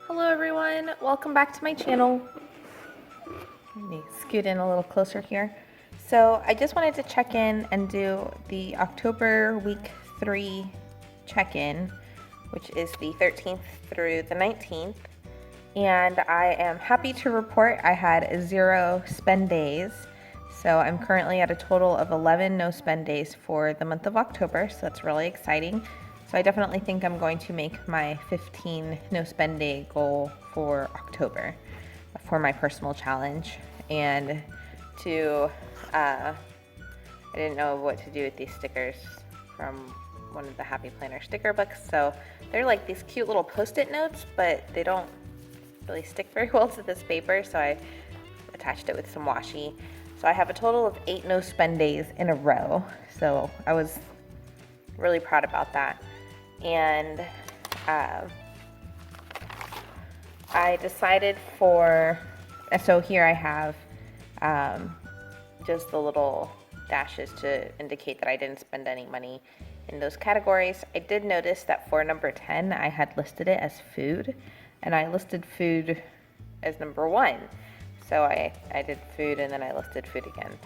Hello everyone, welcome back to my channel. Let me scoot in a little closer here. So I just wanted to check in and do the October week 3 check-in, which is the 13th through the 19th. And I am happy to report I had 0 spend days. So I'm currently at a total of 11 no spend days for the month of October, so that's really exciting. So I definitely think I'm going to make my 15 no spend day goal for October for my personal challenge. And I didn't know what to do with these stickers from one of the Happy Planner sticker books. So they're like these cute little post-it notes, but they don't really stick very well to this paper. So I attached it with some washi. So I have a total of 8 no spend days in a row. So I was really proud about that. And I decided so here I have just the little dashes to indicate that I didn't spend any money in those categories. I did notice that for number 10, I had listed it as food, and I listed food as number 1. So I did food and then I listed food again.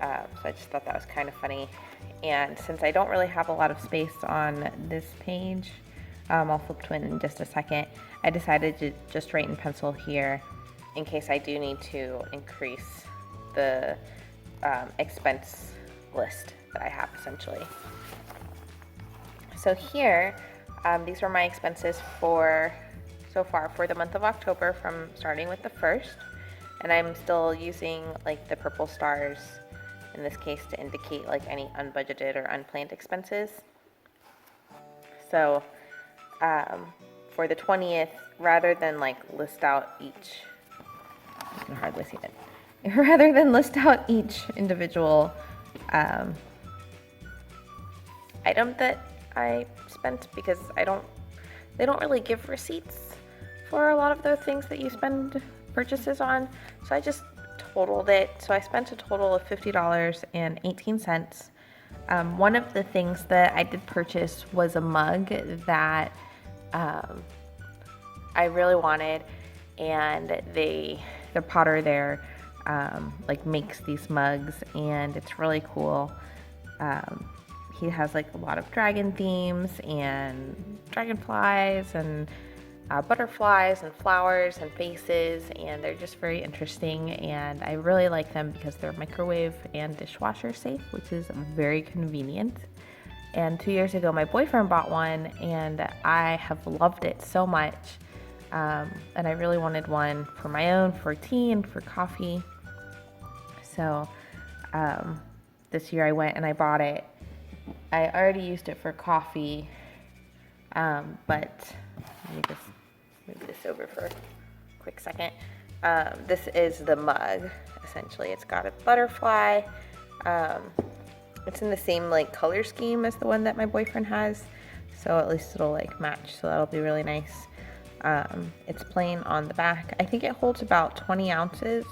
So I just thought that was kind of funny. And since I don't really have a lot of space on this page, I'll flip to it in just a second. I decided to just write in pencil here in case I do need to increase the expense list that I have essentially. So here, these are my expenses so far for the month of October, from starting with the 1st. And I'm still using like the purple stars in this case to indicate like any unbudgeted or unplanned expenses. So for the 20th, rather than like list out each, you can hardly see it, rather than list out each individual item that I spent, because they don't really give receipts for a lot of the things that you spend purchases on. So I just totaled it. So I spent a total of $50.18. One of the things that I did purchase was a mug that I really wanted, and the potter there like makes these mugs, and it's really cool. He has like a lot of dragon themes and dragonflies and butterflies and flowers and faces, and they're just very interesting, and I really like them because they're microwave and dishwasher safe, which is very convenient. And 2 years ago my boyfriend bought one, and I have loved it so much, and I really wanted one for my own, for tea and for coffee. So this year I went and I bought it. I already used it for coffee, but let me just move this over for a quick second. This is the mug, essentially. It's got a butterfly. It's in the same like color scheme as the one that my boyfriend has, so at least it'll like match, so that'll be really nice. It's plain on the back. I think it holds about 20 ounces,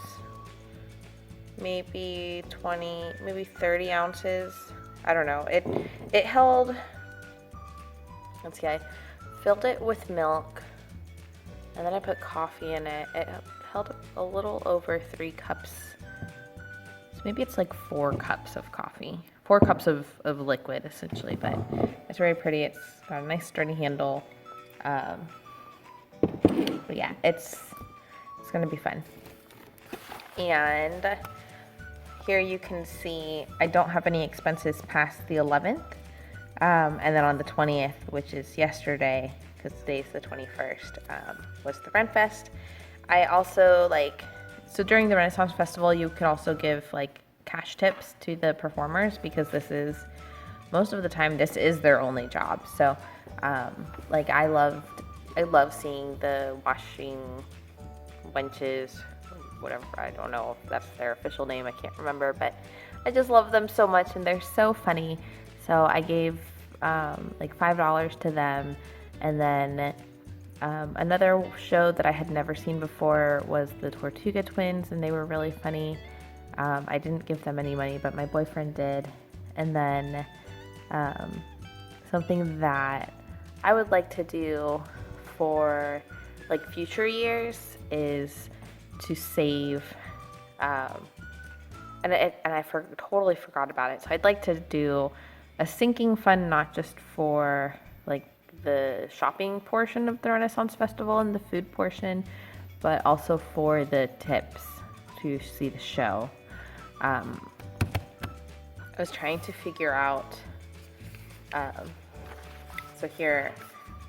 maybe 30 ounces. I don't know. It held, let's see, I filled it with milk, and then I put coffee in it. It held a little over 3 cups. So maybe it's like 4 cups of coffee. 4 cups of liquid, essentially. But it's very pretty. It's got a nice sturdy handle. But yeah, it's going to be fun. And here you can see I don't have any expenses past the 11th. And then on the 20th, which is yesterday, because today's the 21st, was the Renfest. I also so during the Renaissance Festival, you can also give like cash tips to the performers, because most of the time this is their only job. So like I love seeing the washing wenches, whatever, I don't know if that's their official name, I can't remember, but I just love them so much, and they're so funny. So I gave like $5 to them. And then another show that I had never seen before was the Tortuga Twins, and they were really funny. I didn't give them any money, but my boyfriend did. And then something that I would like to do for like future years is to save, and I totally forgot about it. So I'd like to do a sinking fund, not just for like the shopping portion of the Renaissance Festival and the food portion, but also for the tips to see the show. I was trying to figure out, so here,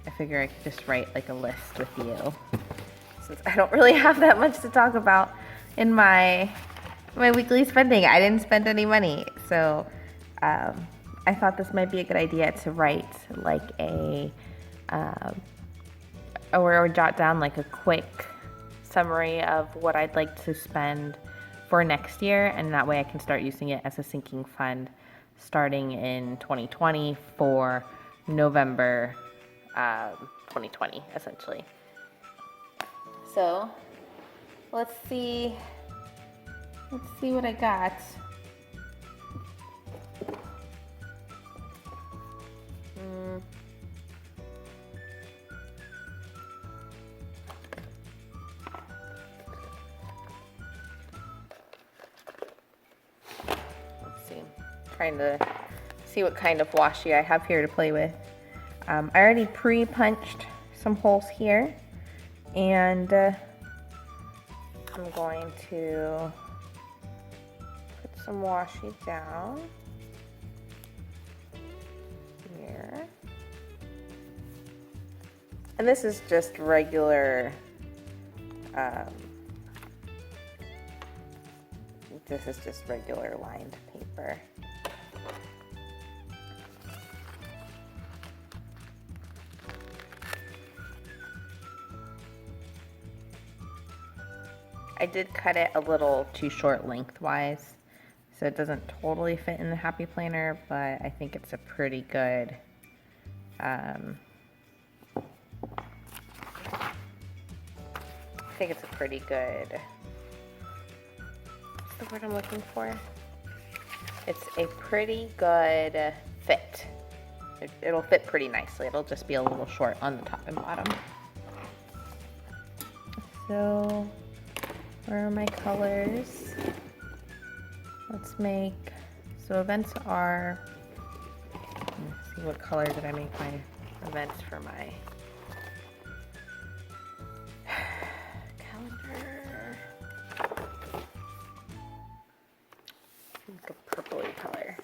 I figure I could just write like a list with you, since I don't really have that much to talk about in my weekly spending. I didn't spend any money, so I thought this might be a good idea to write like or jot down like a quick summary of what I'd like to spend for next year, and that way I can start using it as a sinking fund starting in 2020 for November 2020, essentially. So let's see what I got. Trying to see what kind of washi I have here to play with. I already pre-punched some holes here, and I'm going to put some washi down here. And this is just regular, lined paper. I did cut it a little too short lengthwise, so it doesn't totally fit in the Happy Planner, but I think it's a pretty good, what's the word I'm looking for? It's a pretty good fit. It'll fit pretty nicely. It'll just be a little short on the top and bottom. So, where are my colors? So events are, let's see, what color did I make my events for my calendar? Like a purpley color.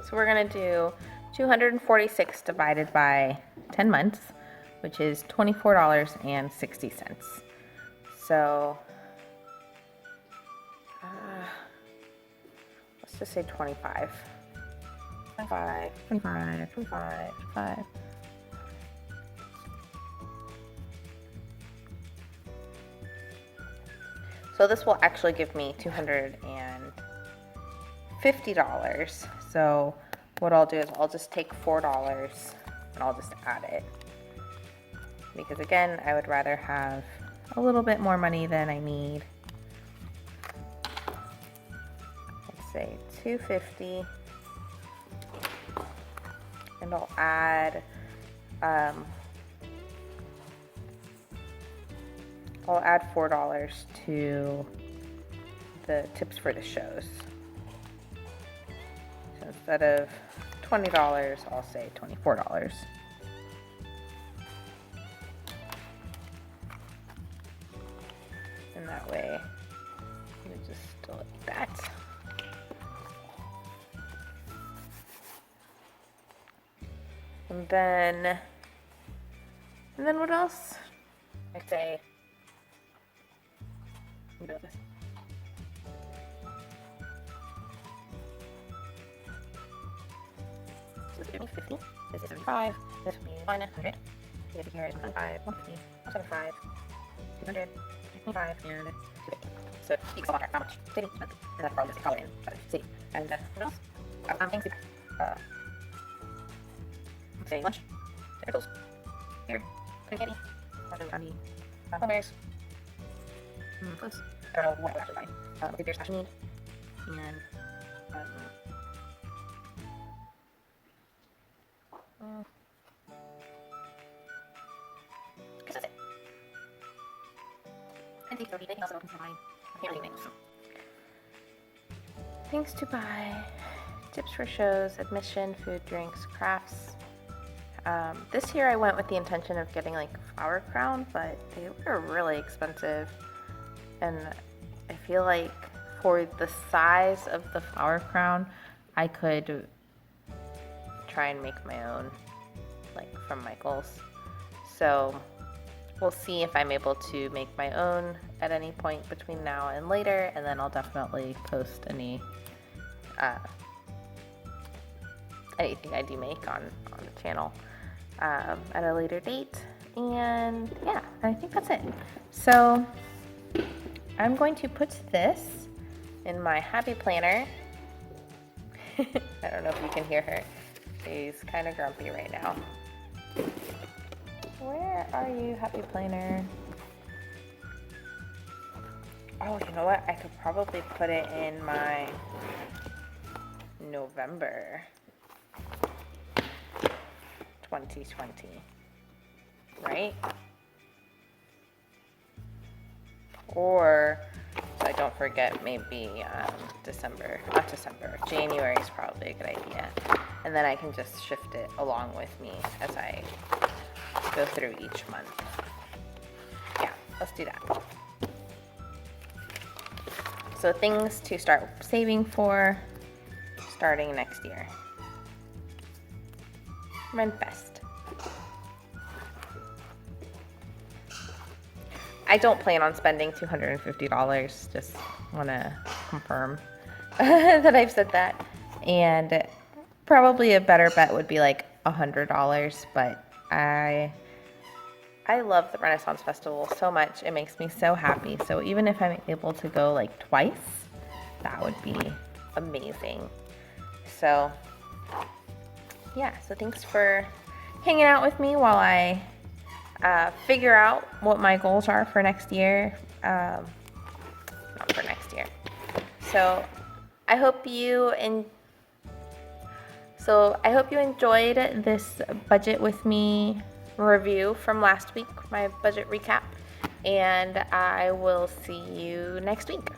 So we're gonna do 246 divided by 10 months, which is $24.60. So let's just say 25. 25, 25, 25, 25. So this will actually give me $250. So what I'll do is I'll just take $4 and I'll just add it. Because again, I would rather have a little bit more money than I need. Let's say $250. And I'll add $4 to the tips for the shows. So instead of $20, I'll say $24. And that way, you just still like that. And then what else? I say, this. So this would give me 50. This is 75. This would be 100. This here is 105, 150, 175, 200, 25, and 250. So you can how much city and that's probably just color in city. And what else? Things say lunch, circles, here, candy, candy, homewares, clothes. I don't know what I'll actually buy. If there's fashion need, and I guess that's it. I think they can also open to buy things. Things to buy, tips for shows, admission, food, drinks, crafts. This year I went with the intention of getting like a flower crown, but they were really expensive. And I feel like for the size of the flower crown, I could try and make my own, like from Michaels. So we'll see if I'm able to make my own at any point between now and later, and then I'll definitely post anything I do make on the channel at a later date. And yeah, I think that's it. So I'm going to put this in my happy planner. I don't know if you can hear her. She's kind of grumpy right now. Where are you, happy planner? Oh, you know what? I could probably put it in my November 2020, right? Or, so I don't forget, maybe January is probably a good idea. And then I can just shift it along with me as I go through each month. Yeah, let's do that. So things to start saving for starting next year. Renfest. I don't plan on spending $250. Just want to confirm that I've said that. And probably a better bet would be like $100. But I love the Renaissance Festival so much. It makes me so happy. So even if I'm able to go like twice, that would be amazing. So yeah, so thanks for hanging out with me while I figure out what my goals are for next year. Not for next year. So I hope you enjoyed this budget with me review from last week, my budget recap, and I will see you next week.